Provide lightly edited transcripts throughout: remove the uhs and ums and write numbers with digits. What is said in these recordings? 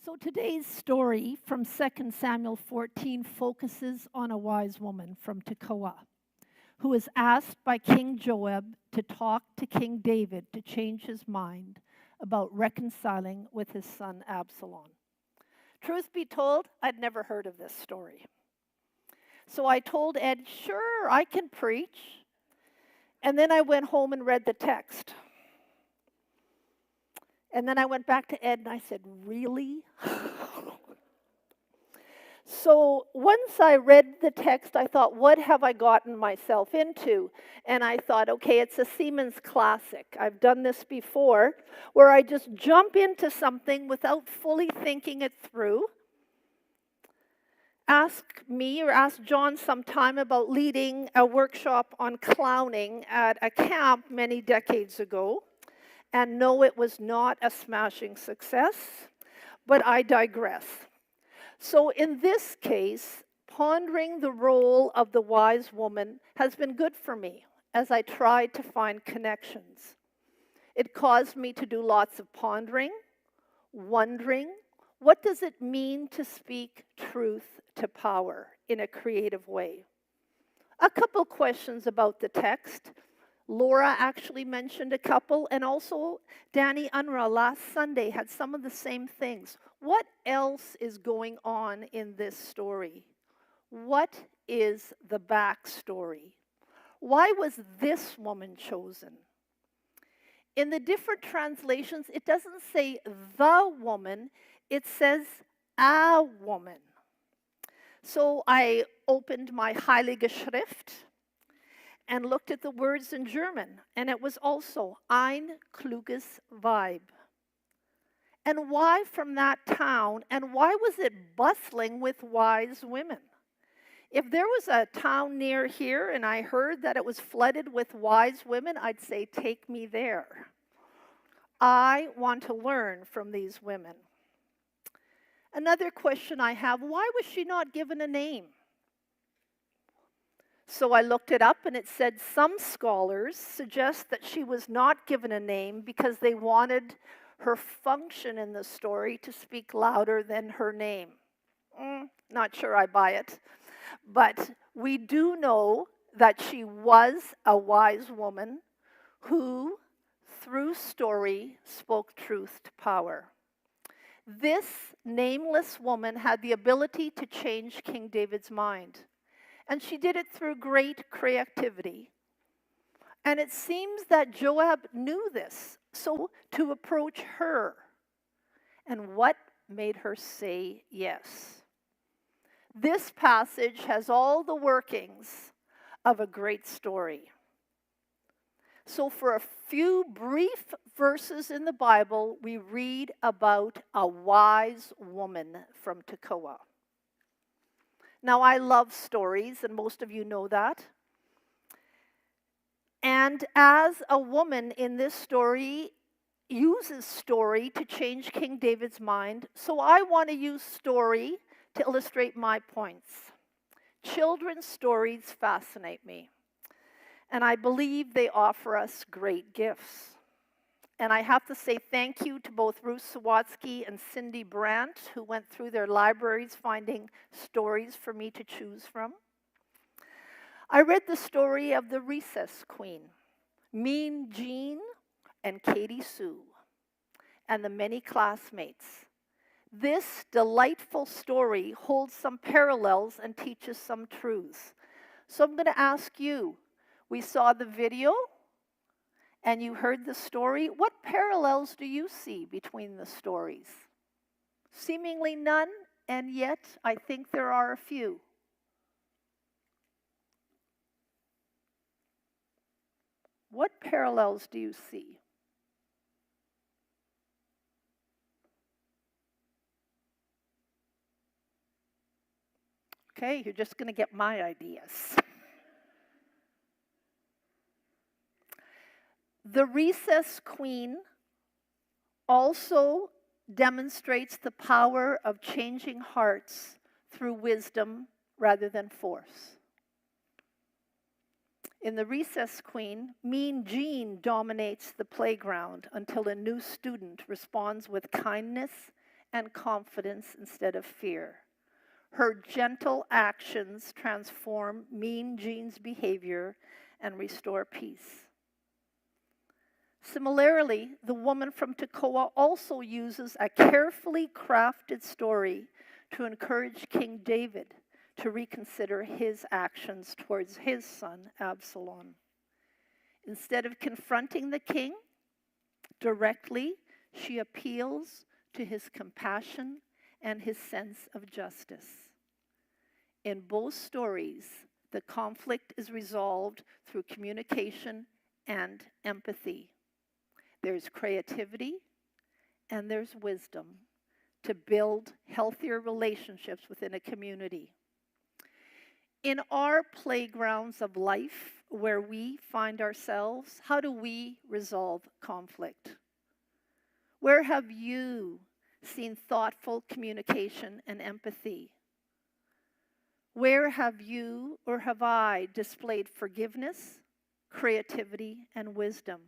So today's story from 2 Samuel 14 focuses on a wise woman from Tekoa who is asked by King Joab to talk to King David to change his mind about reconciling with his son Absalom. Truth be told, I'd never heard of this story. So I told Ed, sure, I can preach. And then I went home and read the text. And then I went back to Ed and I said, really? So once I read the text, I thought, what have I gotten myself into? And I thought, okay, it's a Siemens classic. I've done this before, where I just jump into something without fully thinking it through. Ask me or ask John sometime about leading a workshop on clowning at a camp many decades ago. And no, it was not a smashing success, but I digress. So in this case, pondering the role of the wise woman has been good for me as I tried to find connections. It caused me to do lots of pondering, wondering, what does it mean to speak truth to power in a creative way? A couple questions about the text. Laura actually mentioned a couple, and also Danny Unruh last Sunday had some of the same things. What else is going on in this story? What is the backstory? Why was this woman chosen? In the different translations, it doesn't say the woman, it says a woman. So I opened my Heilige Schrift and looked at the words in German, and it was also ein kluges Weib. And why from that town, and why was it bustling with wise women? If there was a town near here and I heard that it was flooded with wise women, I'd say, take me there. I want to learn from these women. Another question I have, why was she not given a name? So I looked it up, and it said some scholars suggest that she was not given a name because they wanted her function in the story to speak louder than her name. Not sure I buy it. But we do know that she was a wise woman who, through story, spoke truth to power. This nameless woman had the ability to change King David's mind. And she did it through great creativity. And it seems that Joab knew this, so to approach her. And what made her say yes? This passage has all the workings of a great story. So for a few brief verses in the Bible, we read about a wise woman from Tekoa. Now, I love stories, and most of you know that. And as a woman in this story uses story to change King David's mind, so I want to use story to illustrate my points. Children's stories fascinate me, and I believe they offer us great gifts. And I have to say thank you to both Ruth Sawatsky and Cindy Brandt, who went through their libraries finding stories for me to choose from. I read the story of the Recess Queen, Mean Jean and Katie Sue, and the many classmates. This delightful story holds some parallels and teaches some truths. So I'm going to ask you, we saw the video, and you heard the story. What parallels do you see between the stories? Seemingly none, and yet I think there are a few. What parallels do you see? Okay, you're just going to get my ideas. The Recess Queen also demonstrates the power of changing hearts through wisdom rather than force. In the Recess Queen, Mean Jean dominates the playground until a new student responds with kindness and confidence instead of fear. Her gentle actions transform Mean Jean's behavior and restore peace. Similarly, the woman from Tekoa also uses a carefully crafted story to encourage King David to reconsider his actions towards his son Absalom. Instead of confronting the king directly, she appeals to his compassion and his sense of justice. In both stories, the conflict is resolved through communication and empathy. There's creativity and there's wisdom to build healthier relationships within a community. In our playgrounds of life where we find ourselves, how do we resolve conflict? Where have you seen thoughtful communication and empathy? Where have you or have I displayed forgiveness, creativity, and wisdom?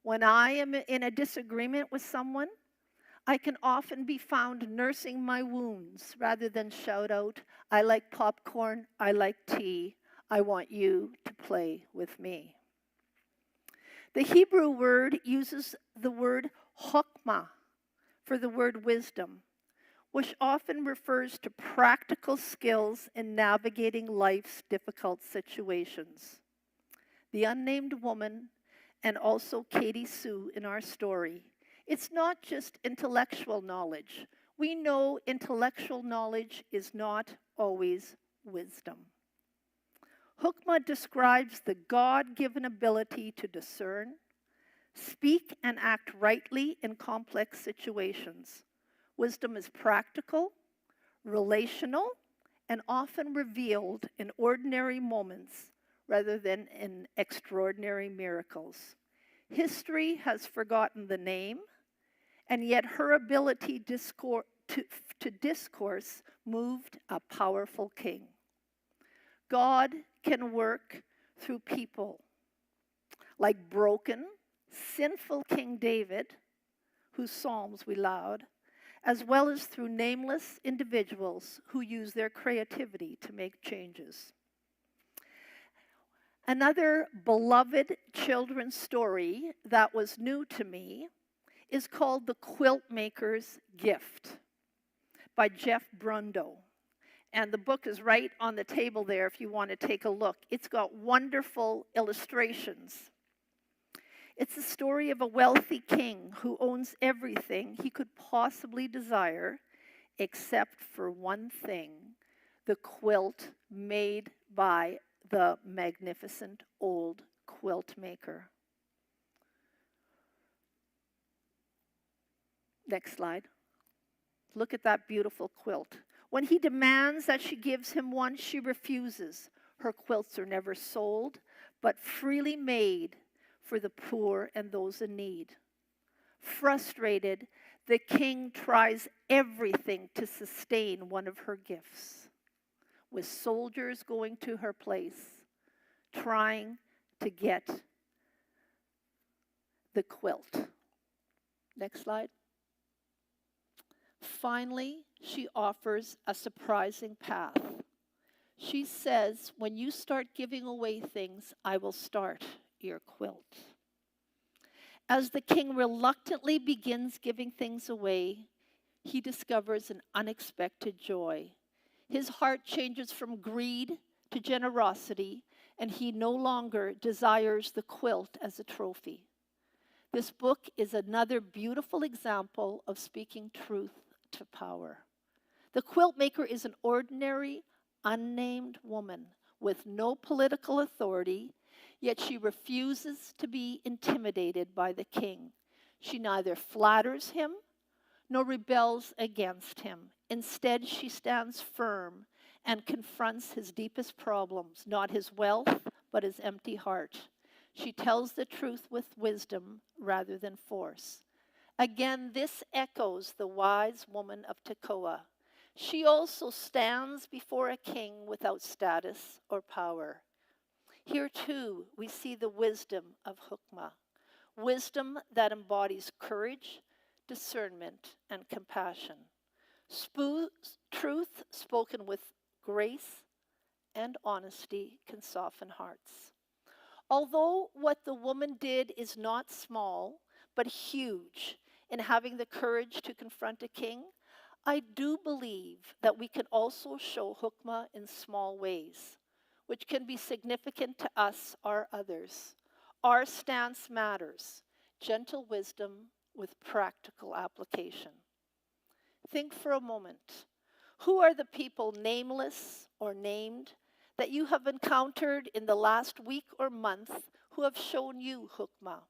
When I am in a disagreement with someone, I can often be found nursing my wounds rather than shout out, I like popcorn, I like tea, I want you to play with me. The Hebrew word uses the word chokmah for the word wisdom, which often refers to practical skills in navigating life's difficult situations. The unnamed woman, and also Katie Sue in our story, it's not just intellectual knowledge. We know intellectual knowledge is not always wisdom. Chokmah describes the God-given ability to discern, speak and act rightly in complex situations. Wisdom is practical, relational, and often revealed in ordinary moments rather than in extraordinary miracles. History has forgotten the name, and yet her ability to discourse moved a powerful king. God can work through people like broken, sinful King David, whose psalms we laud, as well as through nameless individuals who use their creativity to make changes. Another beloved children's story that was new to me is called The Quilt Maker's Gift by Jeff Brundo. And the book is right on the table there if you want to take a look. It's got wonderful illustrations. It's the story of a wealthy king who owns everything he could possibly desire, except for one thing, the quilt made by the magnificent old quilt maker. Next slide. Look at that beautiful quilt. When he demands that she gives him one, she refuses. Her quilts are never sold, but freely made for the poor and those in need. Frustrated, the king tries everything to sustain one of her gifts, with soldiers going to her place, trying to get the quilt. Next slide. Finally, she offers a surprising path. She says, when you start giving away things, I will start your quilt. As the king reluctantly begins giving things away, he discovers an unexpected joy. His heart changes from greed to generosity, and he no longer desires the quilt as a trophy. This book is another beautiful example of speaking truth to power. The quilt maker is an ordinary, unnamed woman with no political authority, yet she refuses to be intimidated by the king. She neither flatters him nor rebels against him. Instead, she stands firm and confronts his deepest problems, not his wealth, but his empty heart. She tells the truth with wisdom rather than force. Again, this echoes the wise woman of Tekoa. She also stands before a king without status or power. Here too, we see the wisdom of Chokmah, wisdom that embodies courage, discernment, and compassion. Truth spoken with grace and honesty can soften hearts. Although what the woman did is not small, but huge in having the courage to confront a king, I do believe that we can also show hukmah in small ways, which can be significant to us or others. Our stance matters, gentle wisdom with practical application. Think for a moment. Who are the people, nameless or named, that you have encountered in the last week or month who have shown you hukmah,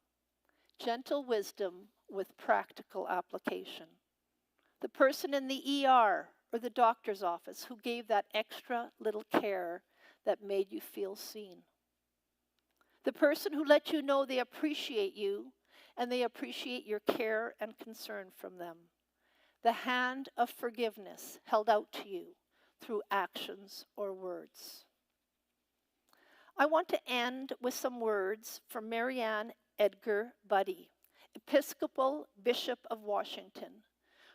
gentle wisdom with practical application? The person in the ER or the doctor's office who gave that extra little care that made you feel seen. The person who let you know they appreciate you and they appreciate your care and concern from them. The hand of forgiveness held out to you through actions or words. I want to end with some words from Marianne Edgar Buddy, Episcopal Bishop of Washington,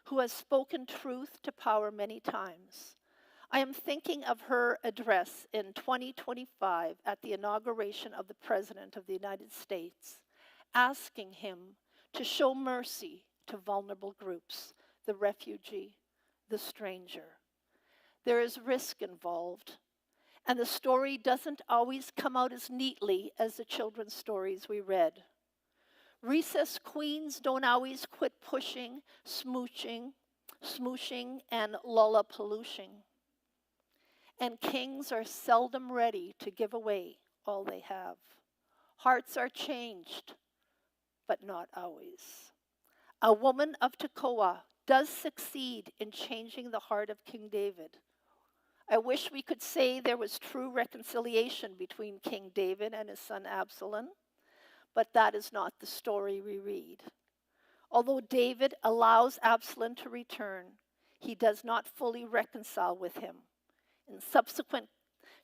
who has spoken truth to power many times. I am thinking of her address in 2025 at the inauguration of the President of the United States, asking him to show mercy to vulnerable groups, the refugee, the stranger. There is risk involved, and the story doesn't always come out as neatly as the children's stories we read. Recess queens don't always quit pushing, smooching, and lollapalooshing. And kings are seldom ready to give away all they have. Hearts are changed, but not always. A woman of Tekoa does succeed in changing the heart of King David. I wish we could say there was true reconciliation between King David and his son Absalom, but that is not the story we read. Although David allows Absalom to return, he does not fully reconcile with him. In subsequent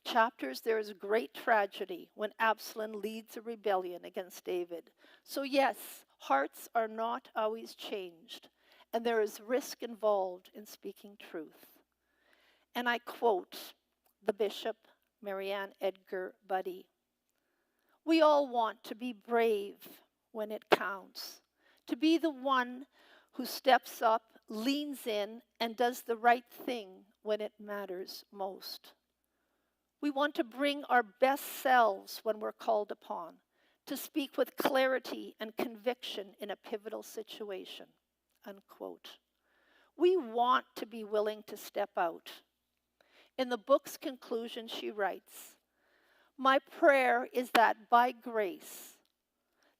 chapters, there is great tragedy when Absalom leads a rebellion against David. So yes, hearts are not always changed, and there is risk involved in speaking truth. And I quote the Bishop, Marianne Edgar Buddy. We all want to be brave when it counts, to be the one who steps up, leans in, and does the right thing when it matters most. We want to bring our best selves when we're called upon, to speak with clarity and conviction in a pivotal situation, unquote. We want to be willing to step out. In the book's conclusion, she writes, "My prayer is that by grace,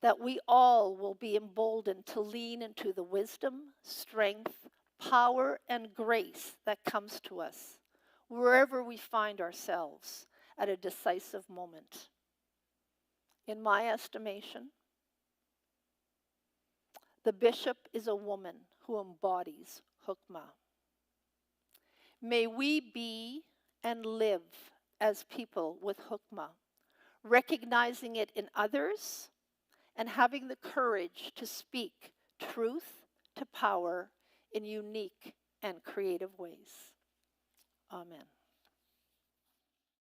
that we all will be emboldened to lean into the wisdom, strength, power, and grace that comes to us, wherever we find ourselves at a decisive moment." In my estimation, the bishop is a woman who embodies hukmah. May we be and live as people with hukmah, recognizing it in others and having the courage to speak truth to power in unique and creative ways. Amen.